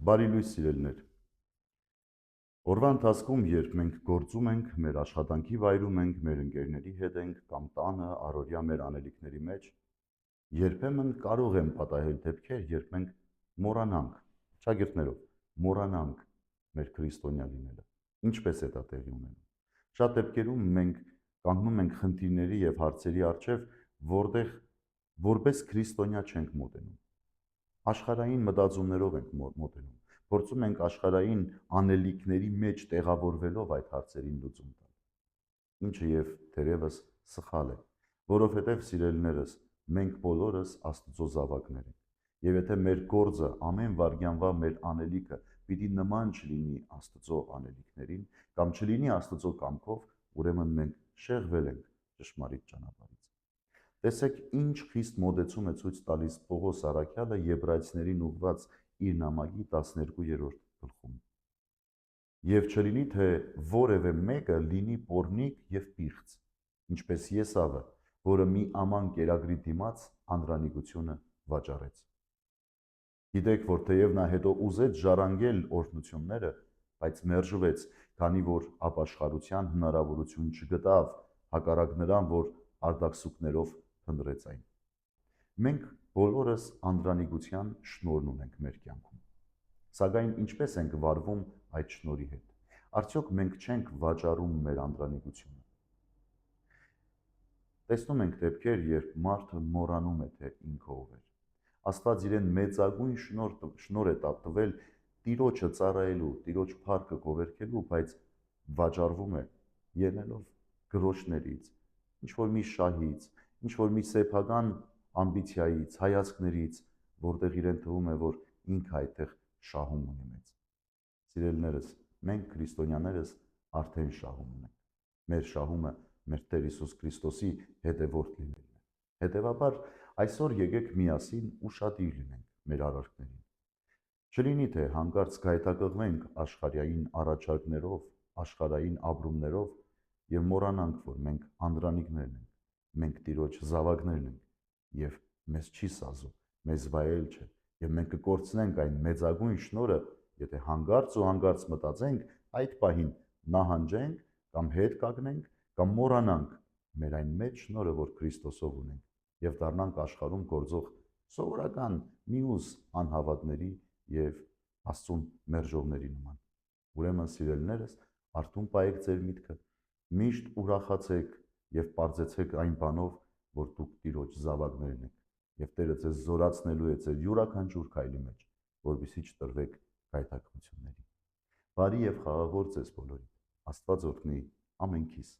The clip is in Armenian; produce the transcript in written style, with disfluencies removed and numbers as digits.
Բարի լույս սիրելիներ։ Օրվա ընթացքում, երբ մենք գործում ենք, մեր աշխատանքի վայրում ենք, մեր ընկերների հետ ենք կամ տանը, առօրյա մեր անելիքների մեջ, երբեմն կարող են պատահել դեպքեր, երբ մենք մոռանանք, շագիրդներով, մոռանանք մեր քրիստոնյա լինելը։ Ինչպես է դա տեղի ունենում։ Շատ դեպքերում մենք կանգնում ենք խնդիրների եւ հարցերի առջև, որտեղ որպես քրիստոնյա չենք մոտենում։ Աշխարհային մտածումներով ենք մոտենում, փորձում ենք աշխարհային անելիքների մեջ տեղավորվելով այդ հարցերին լուծում տալ։ Ինչը եւ թերևս սխալ է, որովհետեւ սիրելիներս, մենք բոլորս Աստծո զավակներ ենք։ Եվ եթե մեր գործը ամեն վայրկյանվա մեր անելիքը պիտի նման չլինի Աստծո անելիքներին կամ չլինի Աստծո կամքով, ուրեմն մենք շեղվել ենք ճշմարիտ ճանապարհից։ Տեսեք, ինչ խիստ մոդեցում է ցույց տալիս Պողոս Առաքյալը Եբրայեցիներին ուղված իր նամակի 12-րդ գլխում։ Եվ չլինի, թե որևէ մեկը լինի պոռնիկ եւ պիղծ, ինչպես Եսավը, որը մի աման կերակրի դիմաց անձրանիկությունը վաճառեց։ Գիտեք, որ թեև նա հետո ուզեց ժառանգել օրհնությունները, բայց մերժվեց, քանի որ ապաշխարության հնարավորություն չգտավ, հակառակ նրան, որ արտաքսուկներով փնտրեց այն։ Մենք բոլորս անդրանիկության շնորհն ունենք մեր կյանքում։ Սակայն ինչպես ենք վարվում այդ շնորհի հետ։ Արդյոք մենք չենք վաճառում մեր անդրանիկությունը։ Տեսնում ենք դեպքեր, երբ մարդը մոռանում է, թե ինքը ով է։ Աստված իրեն մեծագույն շնորհ է տվել Տիրոջը ծառայելու, Տիրոջ փառքը գովերգելու, բայց վաճառվում է ելնելով գրոշներից, ինչ որ մի շահից, ինչ որ մի սեփական ամբիցիայից, հայացքներից, որտեղ իրեն թվում է, որ ինքը այդտեղ շահում ունի մեծ։ Սիրելիներս, մենք քրիստոնյաներս արդեն շահում ունենք։ Մեր շահումը մեր Տեր Հիսուս Քրիստոսի հետևորդ լինելն է։ Հետևաբար այսօր եկեք միասին ուշադիր լինենք մեր արարքներին։ Չլինի, թե հանկարծ գայթակղվենք աշխարհային առաջարկներով, աշխարհային ապրումներով եւ մոռանանք, որ մենք անդրանիկներն ենք, մենք Տիրոջ զավակներն ենք եւ մեզ չի սազում, մեզ վայել չէ եւ մենք կկորցնենք այն մեծագույն շնորհը, եթե հանկարծ մտածենք այդ պահին նահանջենք կամ հետ կանգնենք կամ մոռանանք մեր այն մեծ շնորհը, որ Քրիստոսով ունենք եւ դառնանք աշխարհում գործող սովորական մյուս անհավատների եւ Աստծուն մերժողների նման։ Ուրեմն սիրելիներս, արթուն պահեք ձեր միտքը, միշտ ուրախացեք եւ պարզեցեք այն բանով, որ դուք Տիրոջ զավակներն եք եւ Տերը ձեզ զորացնելու է ձեր յուրաքանչյուր քայլի մեջ, որպեսզի չտրվեք գայթակղությունների։ Բարի եւ խաղաղ օր ձեզ բոլորին։ Աստված օրհնի ամենքիս։